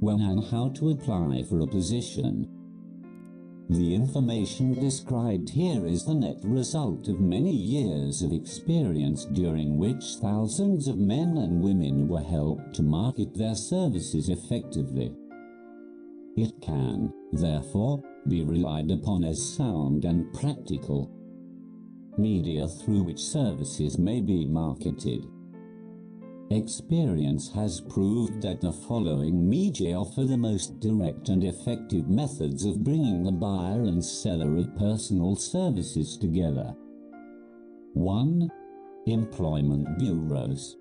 when and how to apply for a position. The information described here is the net result of many years of experience during which thousands of men and women were helped to market their services effectively. It can, therefore, be relied upon as sound and practical media through which services may be marketed. Experience has proved that the following media offer the most direct and effective methods of bringing the buyer and seller of personal services together. 1. Employment bureaus.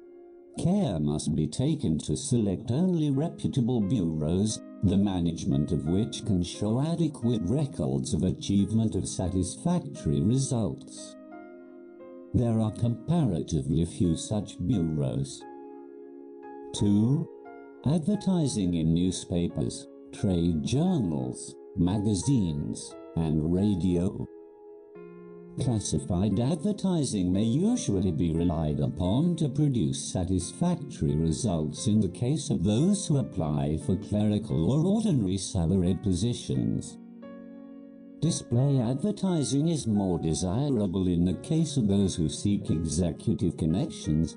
Care must be taken to select only reputable bureaus, the management of which can show adequate records of achievement of satisfactory results. There are comparatively few such bureaus. 2. Advertising in newspapers, trade journals, magazines, and radio. Classified advertising may usually be relied upon to produce satisfactory results in the case of those who apply for clerical or ordinary salaried positions. Display advertising is more desirable in the case of those who seek executive connections.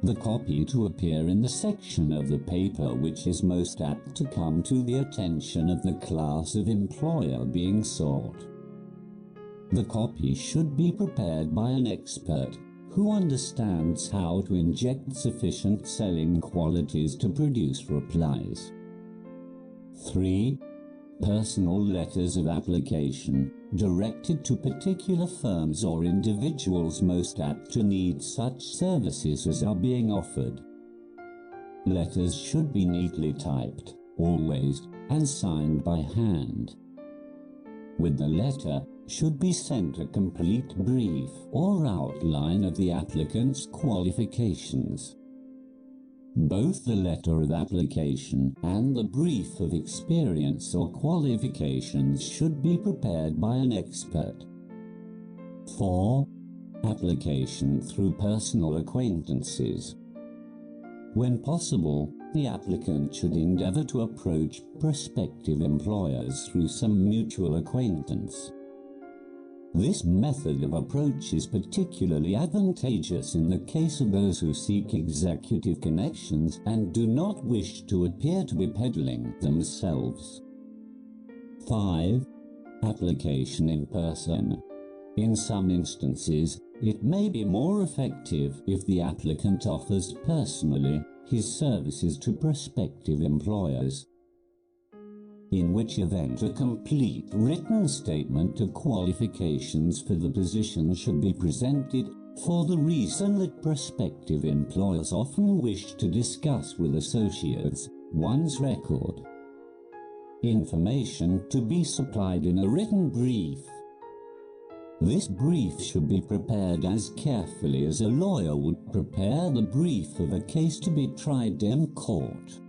The copy to appear in the section of the paper which is most apt to come to the attention of the class of employer being sought. The copy should be prepared by an expert who understands how to inject sufficient selling qualities to produce replies. 3. Personal letters of application, directed to particular firms or individuals most apt to need such services as are being offered. Letters should be neatly typed, always, and signed by hand. With the letter, should be sent a complete brief or outline of the applicant's qualifications. Both the letter of application and the brief of experience or qualifications should be prepared by an expert. 4. Application through personal acquaintances. When possible, the applicant should endeavor to approach prospective employers through some mutual acquaintance. This method of approach is particularly advantageous in the case of those who seek executive connections and do not wish to appear to be peddling themselves. 5. Application in person. In some instances, it may be more effective if the applicant offers personally his services to prospective employers, in which event a complete written statement of qualifications for the position should be presented, for the reason that prospective employers often wish to discuss with associates one's record. Information to be supplied in a written brief. This brief should be prepared as carefully as a lawyer would prepare the brief of a case to be tried in court.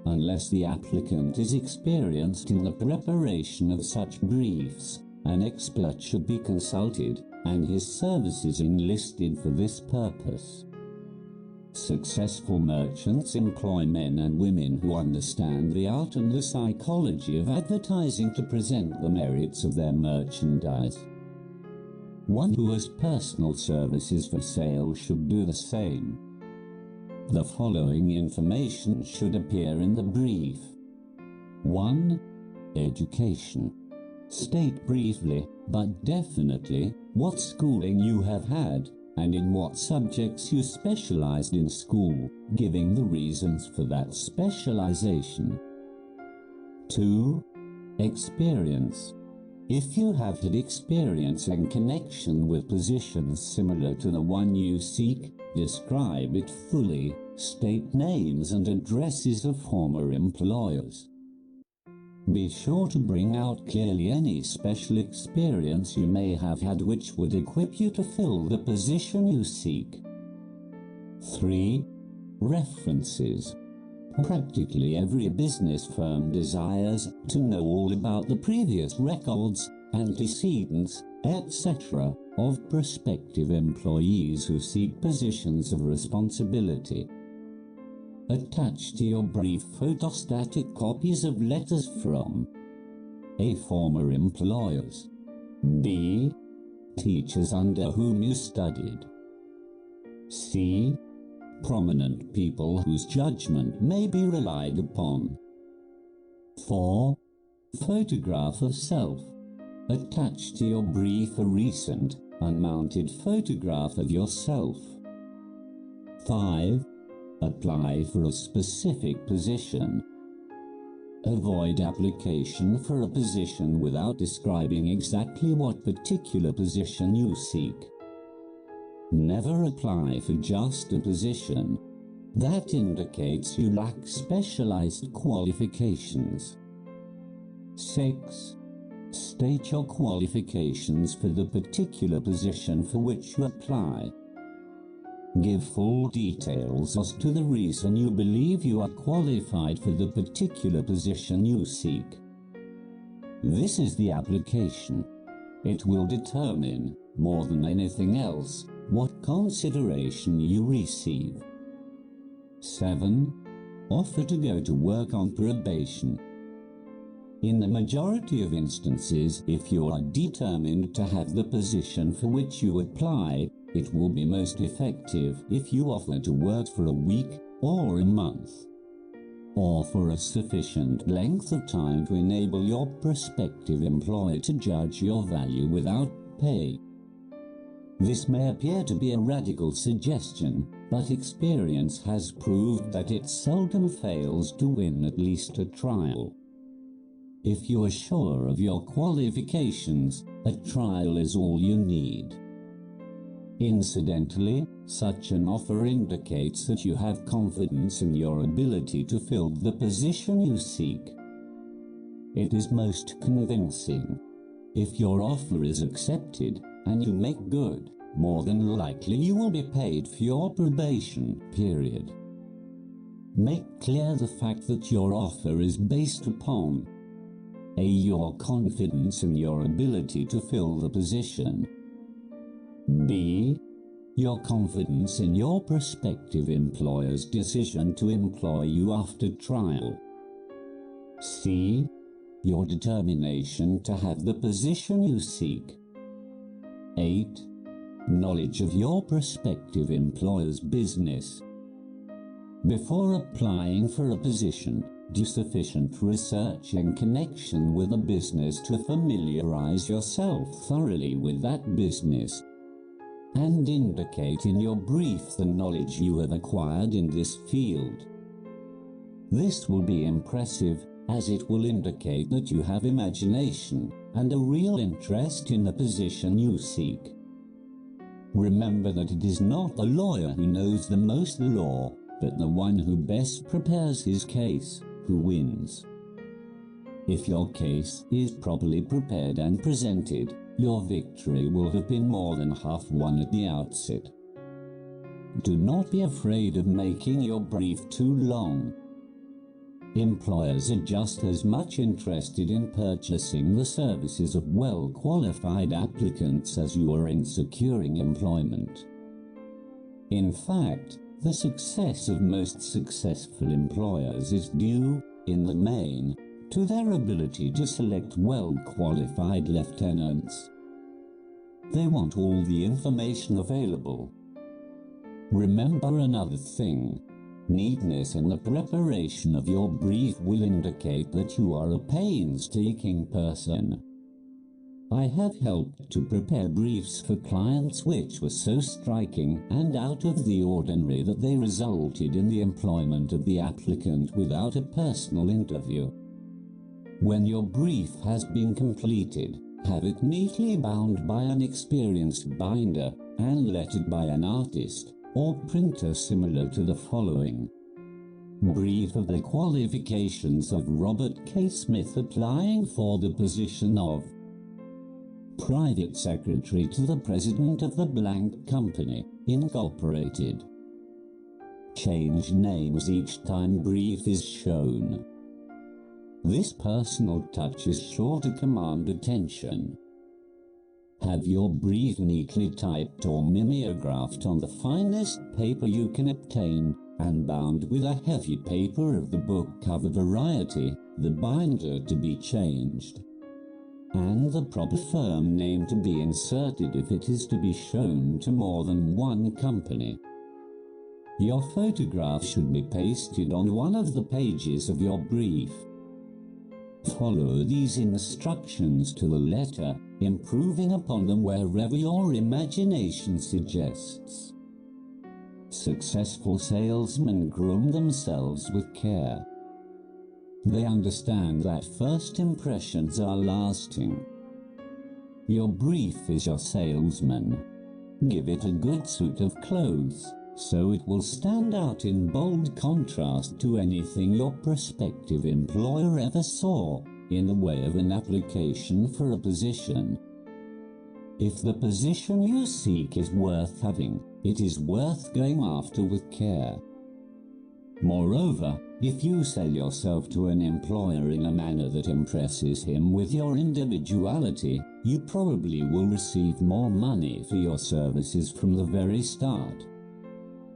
Unless the applicant is experienced in the preparation of such briefs, an expert should be consulted, and his services enlisted for this purpose. Successful merchants employ men and women who understand the art and the psychology of advertising to present the merits of their merchandise. One who has personal services for sale should do the same. The following information should appear in the brief. 1. Education. State briefly, but definitely, what schooling you have had, and in what subjects you specialized in school, giving the reasons for that specialization. 2. Experience. If you have had experience in connection with positions similar to the one you seek, describe it fully, state names and addresses of former employers. Be sure to bring out clearly any special experience you may have had which would equip you to fill the position you seek. 3. References. Practically every business firm desires to know all about the previous records, antecedents, etc. of prospective employees who seek positions of responsibility. Attach to your brief photostatic copies of letters from A. Former employers. B. Teachers under whom you studied. C. Prominent people whose judgment may be relied upon. 4. Photograph of self. Attach to your brief a recent, unmounted photograph of yourself. 5. Apply for a specific position. Avoid application for a position without describing exactly what particular position you seek. Never apply for just a position. That indicates you lack specialized qualifications. 6. State your qualifications for the particular position for which you apply. Give full details as to the reason you believe you are qualified for the particular position you seek. This is the application. It will determine, more than anything else, what consideration you receive. 7. Offer to go to work on probation. In the majority of instances, if you are determined to have the position for which you apply, it will be most effective if you offer to work for a week, or a month, or for a sufficient length of time to enable your prospective employer to judge your value without pay. This may appear to be a radical suggestion, but experience has proved that it seldom fails to win at least a trial. If you are sure of your qualifications, a trial is all you need. Incidentally, such an offer indicates that you have confidence in your ability to fill the position you seek. It is most convincing. If your offer is accepted, and you make good, more than likely you will be paid for your probation period. Make clear the fact that your offer is based upon A. Your confidence in your ability to fill the position. B. Your confidence in your prospective employer's decision to employ you after trial. C. Your determination to have the position you seek. 8. Knowledge of your prospective employer's business. Before applying for a position, do sufficient research in connection with a business to familiarize yourself thoroughly with that business, and indicate in your brief the knowledge you have acquired in this field. This will be impressive, as it will indicate that you have imagination and a real interest in the position you seek. Remember that it is not the lawyer who knows the most law, but the one who best prepares his case, who wins. If your case is properly prepared and presented, your victory will have been more than half won at the outset. Do not be afraid of making your brief too long. Employers are just as much interested in purchasing the services of well-qualified applicants as you are in securing employment. In fact, the success of most successful employers is due, in the main, to their ability to select well-qualified lieutenants. They want all the information available. Remember another thing. Neatness in the preparation of your brief will indicate that you are a painstaking person. I have helped to prepare briefs for clients which were so striking and out of the ordinary that they resulted in the employment of the applicant without a personal interview. When your brief has been completed, have it neatly bound by an experienced binder and lettered by an artist or printer similar to the following. Brief of the qualifications of Robert K. Smith applying for the position of Private Secretary to the President of the Blank Company, Incorporated. Change names each time brief is shown. This personal touch is sure to command attention. Have your brief neatly typed or mimeographed on the finest paper you can obtain, and bound with a heavy paper of the book cover variety, the binder to be changed, and the proper firm name to be inserted if it is to be shown to more than one company. Your photograph should be pasted on one of the pages of your brief. Follow these instructions to the letter, improving upon them wherever your imagination suggests. Successful salesmen groom themselves with care. They understand that first impressions are lasting. Your brief is your salesman. Give it a good suit of clothes, so it will stand out in bold contrast to anything your prospective employer ever saw in the way of an application for a position. If the position you seek is worth having, it is worth going after with care. Moreover, if you sell yourself to an employer in a manner that impresses him with your individuality, you probably will receive more money for your services from the very start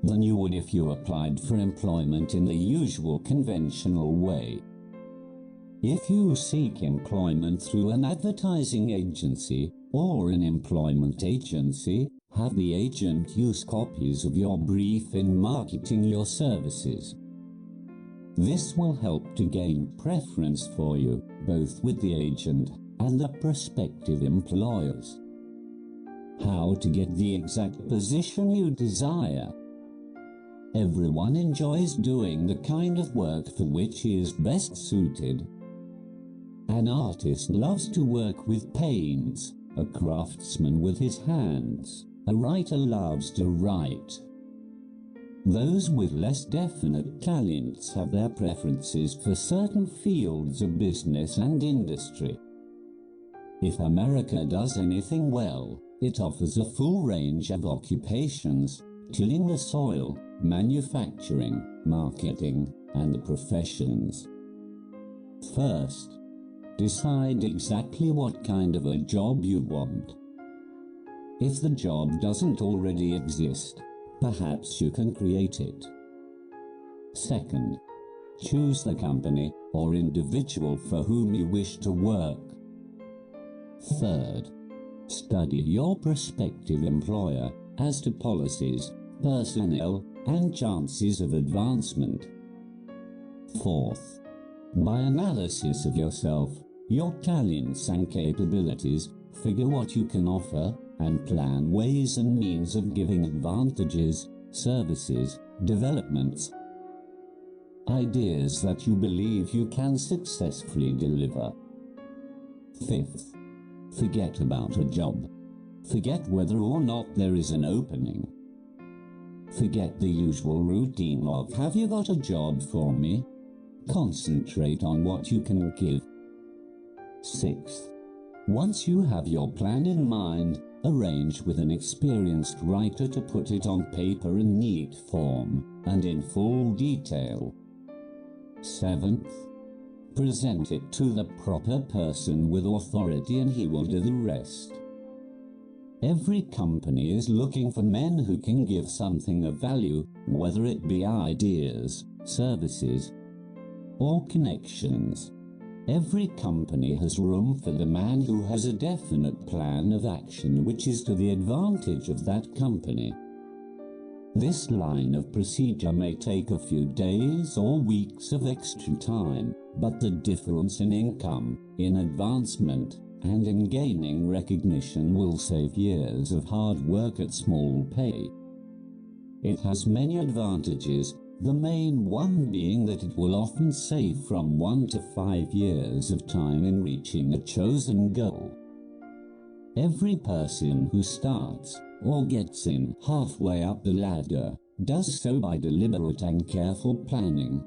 than you would if you applied for employment in the usual conventional way. If you seek employment through an advertising agency or an employment agency, have the agent use copies of your brief in marketing your services. This will help to gain preference for you, both with the agent and the prospective employers. How to get the exact position you desire. Everyone enjoys doing the kind of work for which he is best suited. An artist loves to work with paints, a craftsman with his hands, a writer loves to write. Those with less definite talents have their preferences for certain fields of business and industry. If America does anything well, it offers a full range of occupations: tilling the soil, manufacturing, marketing, and the professions. First, decide exactly what kind of a job you want. If the job doesn't already exist, perhaps you can create it. Second, choose the company or individual for whom you wish to work. Third, study your prospective employer as to policies, personnel, and chances of advancement. Fourth, by analysis of yourself, your talents and capabilities, figure what you can offer and plan ways and means of giving advantages, services, developments, ideas that you believe you can successfully deliver. Fifth, forget about a job. Forget whether or not there is an opening. Forget the usual routine of "have you got a job for me?" Concentrate on what you can give. Sixth, once you have your plan in mind, arrange with an experienced writer to put it on paper in neat form and in full detail. Seventh, present it to the proper person with authority and he will do the rest. Every company is looking for men who can give something of value, whether it be ideas, services, or connections. Every company has room for the man who has a definite plan of action which is to the advantage of that company. This line of procedure may take a few days or weeks of extra time, but the difference in income, in advancement, and in gaining recognition will save years of hard work at small pay. It has many advantages, the main one being that it will often save from 1 to 5 years of time in reaching a chosen goal. Every person who starts or gets in halfway up the ladder does so by deliberate and careful planning.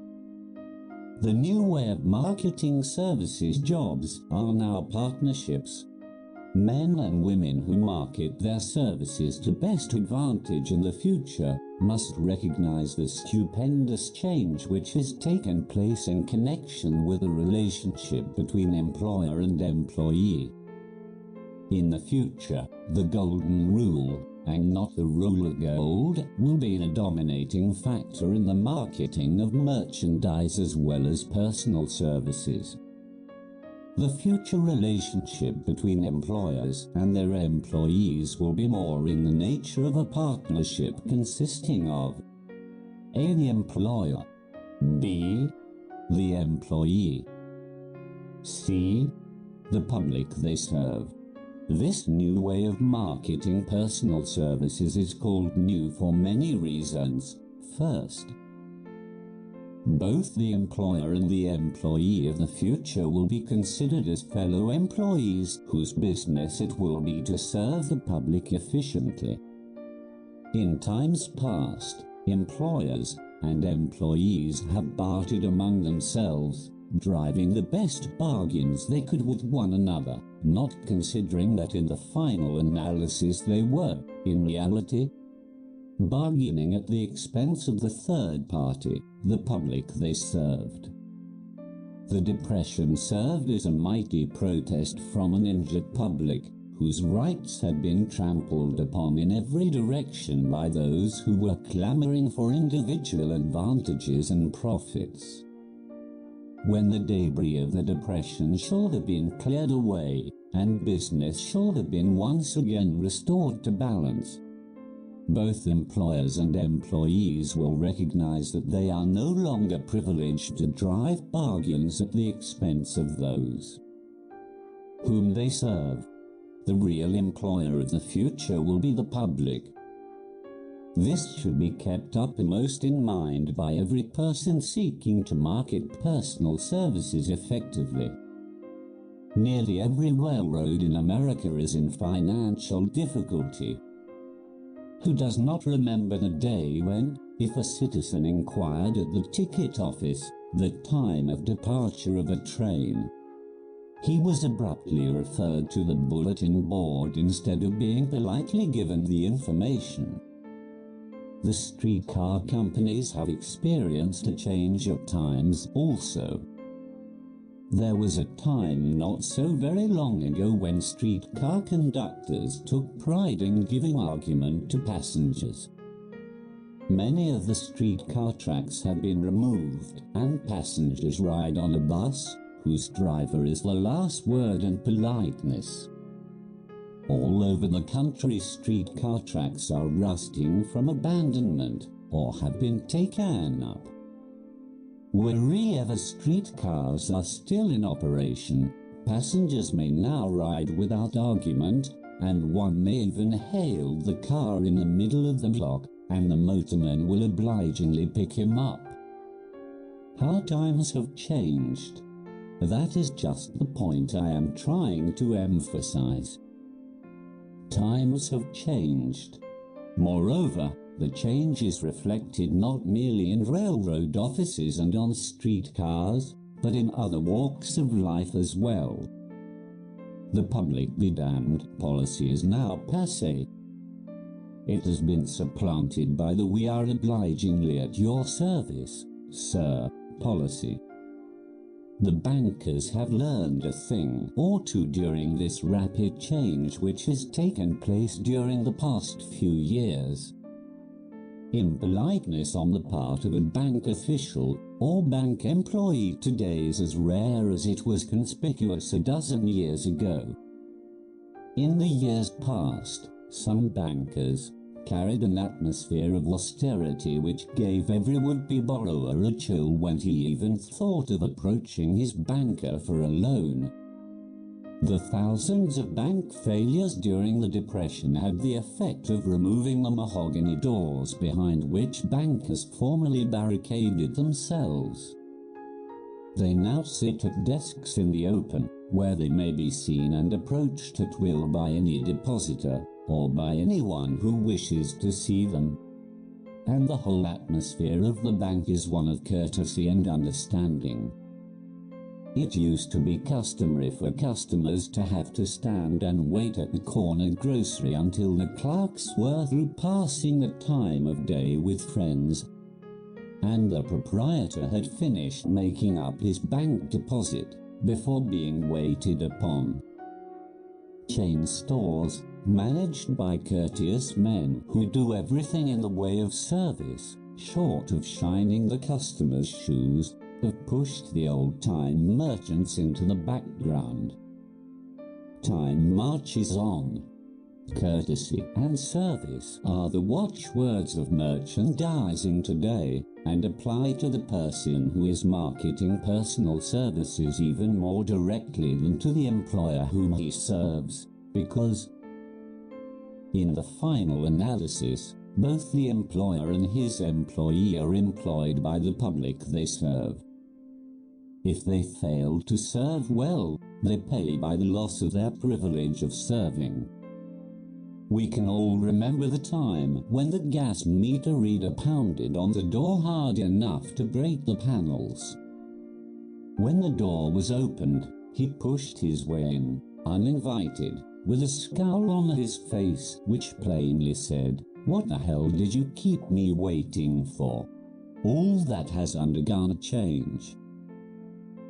The new way of marketing services jobs are now partnerships. Men and women who market their services to best advantage in the future must recognize the stupendous change which has taken place in connection with the relationship between employer and employee. In the future, the golden rule, and not the rule of gold, will be a dominating factor in the marketing of merchandise as well as personal services. The future relationship between employers and their employees will be more in the nature of a partnership consisting of A. the employer, B. the employee, C. the public they serve. This new way of marketing personal services is called new for many reasons. First, both the employer and the employee of the future will be considered as fellow employees whose business it will be to serve the public efficiently. In times past, employers and employees have bartered among themselves, driving the best bargains they could with one another, not considering that in the final analysis they were, in reality, bargaining at the expense of the third party, the public they served. The Depression served as a mighty protest from an injured public, whose rights had been trampled upon in every direction by those who were clamoring for individual advantages and profits. When the debris of the Depression shall have been cleared away, and business shall have been once again restored to balance, both employers and employees will recognize that they are no longer privileged to drive bargains at the expense of those whom they serve. The real employer of the future will be the public. This should be kept uppermost in mind by every person seeking to market personal services effectively. Nearly every railroad in America is in financial difficulty. Who does not remember the day when, if a citizen inquired at the ticket office the time of departure of a train, he was abruptly referred to the bulletin board instead of being politely given the information? The streetcar companies have experienced a change of times also. There was a time not so very long ago when streetcar conductors took pride in giving argument to passengers. Many of the streetcar tracks have been removed, and passengers ride on a bus whose driver is the last word in politeness. All over the country, streetcar tracks are rusting from abandonment or have been taken up. Wherever streetcars are still in operation, passengers may now ride without argument, and one may even hail the car in the middle of the block, and the motorman will obligingly pick him up. How times have changed. That is just the point I am trying to emphasize. Times have changed. Moreover, the change is reflected not merely in railroad offices and on streetcars, but in other walks of life as well. The public be damned policy is now passé. It has been supplanted by the we are obligingly at your service, sir, policy. The bankers have learned a thing or two during this rapid change which has taken place during the past few years. Impoliteness on the part of a bank official or bank employee today is as rare as it was conspicuous a dozen years ago. In the years past, some bankers carried an atmosphere of austerity which gave every would-be borrower a chill when he even thought of approaching his banker for a loan. The thousands of bank failures during the Depression had the effect of removing the mahogany doors behind which bankers formerly barricaded themselves. They now sit at desks in the open, where they may be seen and approached at will by any depositor, or by anyone who wishes to see them. And the whole atmosphere of the bank is one of courtesy and understanding. It used to be customary for customers to have to stand and wait at the corner grocery until the clerks were through passing the time of day with friends, and the proprietor had finished making up his bank deposit before being waited upon. Chain stores, managed by courteous men who do everything in the way of service, short of shining the customer's shoes, have pushed the old-time merchants into the background. Time marches on. Courtesy and service are the watchwords of merchandising today, and apply to the person who is marketing personal services even more directly than to the employer whom he serves, because, in the final analysis, both the employer and his employee are employed by the public they serve. If they fail to serve well, they pay by the loss of their privilege of serving. We can all remember the time when the gas meter reader pounded on the door hard enough to break the panels. When the door was opened, he pushed his way in, uninvited, with a scowl on his face which plainly said, "What the hell did you keep me waiting for?" All that has undergone a change.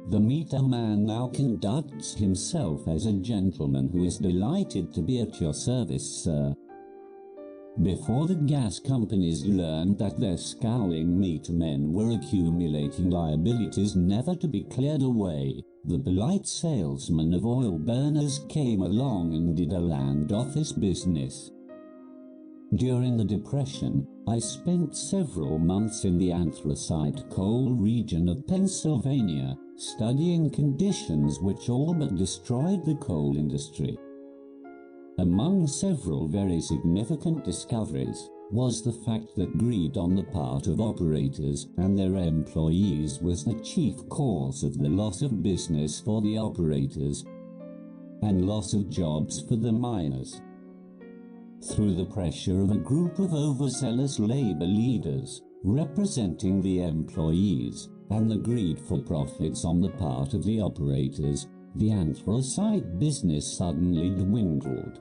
The meter man now conducts himself as a gentleman who is delighted to be at your service, sir. Before the gas companies learned that their scowling meter men were accumulating liabilities never to be cleared away, the polite salesman of oil burners came along and did a land office business. During the Depression, I spent several months in the anthracite coal region of Pennsylvania, studying conditions which all but destroyed the coal industry. Among several very significant discoveries was the fact that greed on the part of operators and their employees was the chief cause of the loss of business for the operators and loss of jobs for the miners. Through the pressure of a group of overzealous labor leaders representing the employees and the greed for profits on the part of the operators, the anthracite business suddenly dwindled.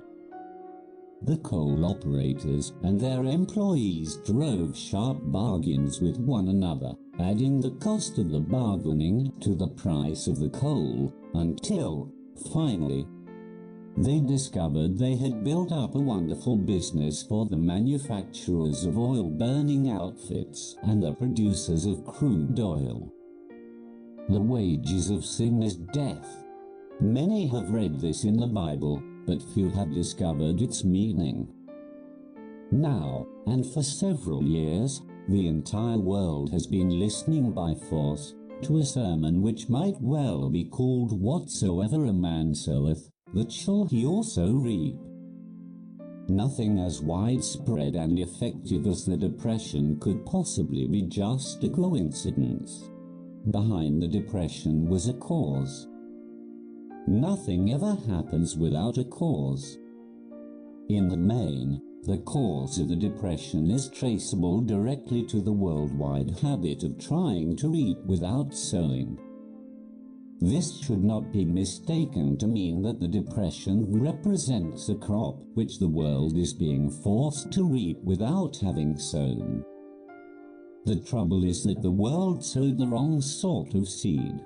The coal operators and their employees drove sharp bargains with one another, adding the cost of the bargaining to the price of the coal, until, finally, they discovered they had built up a wonderful business for the manufacturers of oil-burning outfits and the producers of crude oil. The wages of sin is death. Many have read this in the Bible, but few have discovered its meaning. Now, and for several years, the entire world has been listening by force to a sermon which might well be called "Whatsoever a man soweth, that shall he also reap." Nothing as widespread and effective as the Depression could possibly be just a coincidence. Behind the Depression was a cause. Nothing ever happens without a cause. In the main, the cause of the Depression is traceable directly to the worldwide habit of trying to reap without sowing. This should not be mistaken to mean that the Depression represents a crop which the world is being forced to reap without having sown. The trouble is that the world sowed the wrong sort of seed.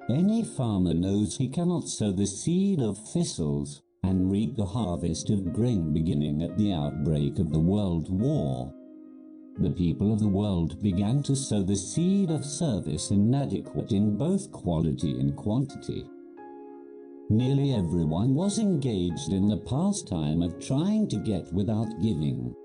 Any farmer knows he cannot sow the seed of thistles and reap the harvest of grain beginning at the outbreak of the World War. The people of the world began to sow the seed of service inadequate in both quality and quantity. Nearly everyone was engaged in the pastime of trying to get without giving.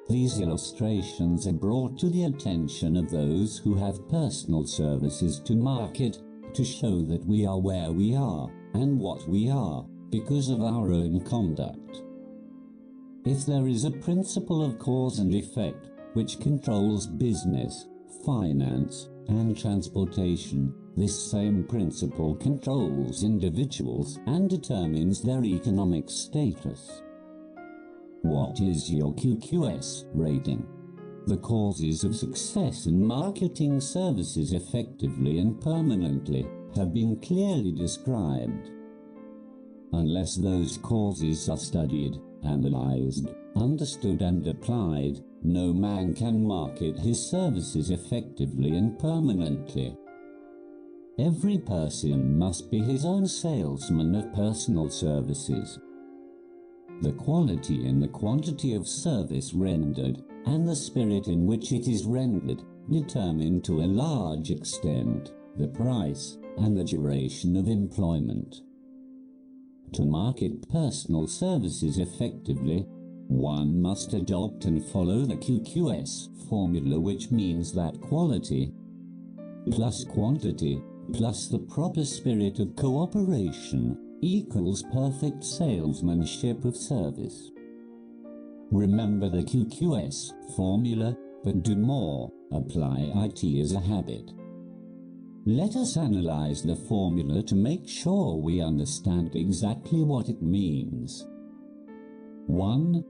These illustrations are brought to the attention of those who have personal services to market, to show that we are where we are and what we are because of our own conduct. If there is a principle of cause and effect which controls business, finance, and transportation, this same principle controls individuals and determines their economic status. What is your QQS rating? The causes of success in marketing services effectively and permanently have been clearly described. Unless those causes are studied, analyzed, understood and applied, no man can market his services effectively and permanently. Every person must be his own salesman of personal services. the quality and the quantity of service rendered, and the spirit in which it is rendered, determine to a large extent the price and the duration of employment. To market personal services effectively, one must adopt and follow the QQS formula, which means that quality plus quantity plus the proper spirit of cooperation equals perfect salesmanship of service. Remember the QQS formula, but do more. Apply IT as a habit. Let us analyze the formula to make sure we understand exactly what it means. 1.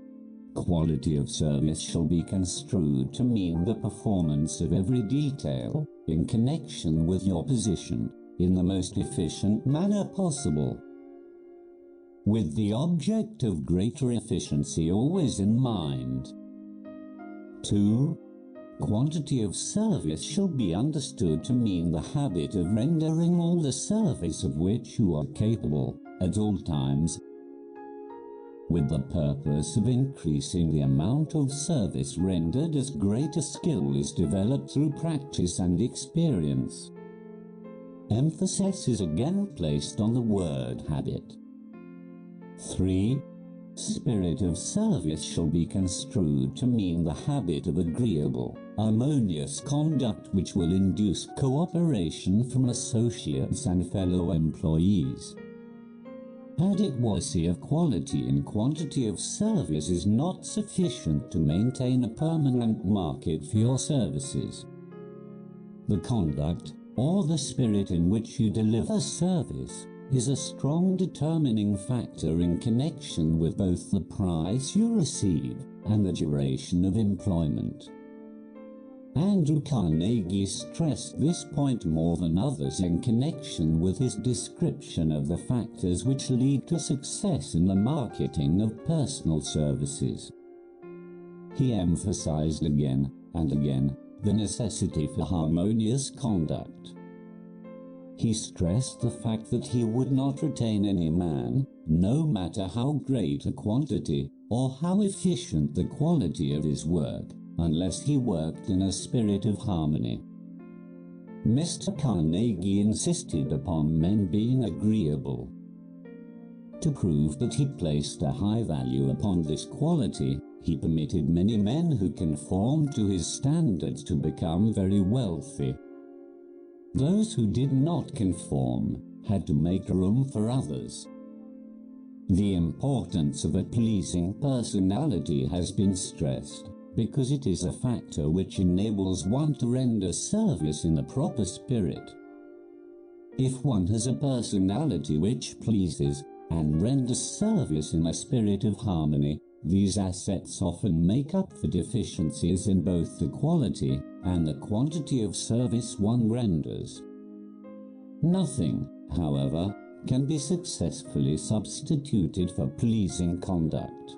Quality of service shall be construed to mean the performance of every detail in connection with your position in the most efficient manner possible, with the object of greater efficiency always in mind. 2. Quantity of service shall be understood to mean the habit of rendering all the service of which you are capable at all times, with the purpose of increasing the amount of service rendered as greater skill is developed through practice and experience. Emphasis is again placed on the word habit. 3. Spirit of service shall be construed to mean the habit of agreeable, harmonious conduct which will induce cooperation from associates and fellow employees. Adequacy of quality and quantity of service is not sufficient to maintain a permanent market for your services. The conduct, or the spirit in which you deliver service, is a strong determining factor in connection with both the price you receive and the duration of employment. Andrew Carnegie stressed this point more than others in connection with his description of the factors which lead to success in the marketing of personal services. He emphasized again and again the necessity for harmonious conduct. He stressed the fact that he would not retain any man, no matter how great a quantity or how efficient the quality of his work, unless he worked in a spirit of harmony. Mr. Carnegie insisted upon men being agreeable. To prove that he placed a high value upon this quality, he permitted many men who conformed to his standards to become very wealthy. Those who did not conform had to make room for others. The importance of a pleasing personality has been stressed, because it is a factor which enables one to render service in the proper spirit. If one has a personality which pleases and renders service in a spirit of harmony, these assets often make up for deficiencies in both the quality and the quantity of service one renders. Nothing, however, can be successfully substituted for pleasing conduct.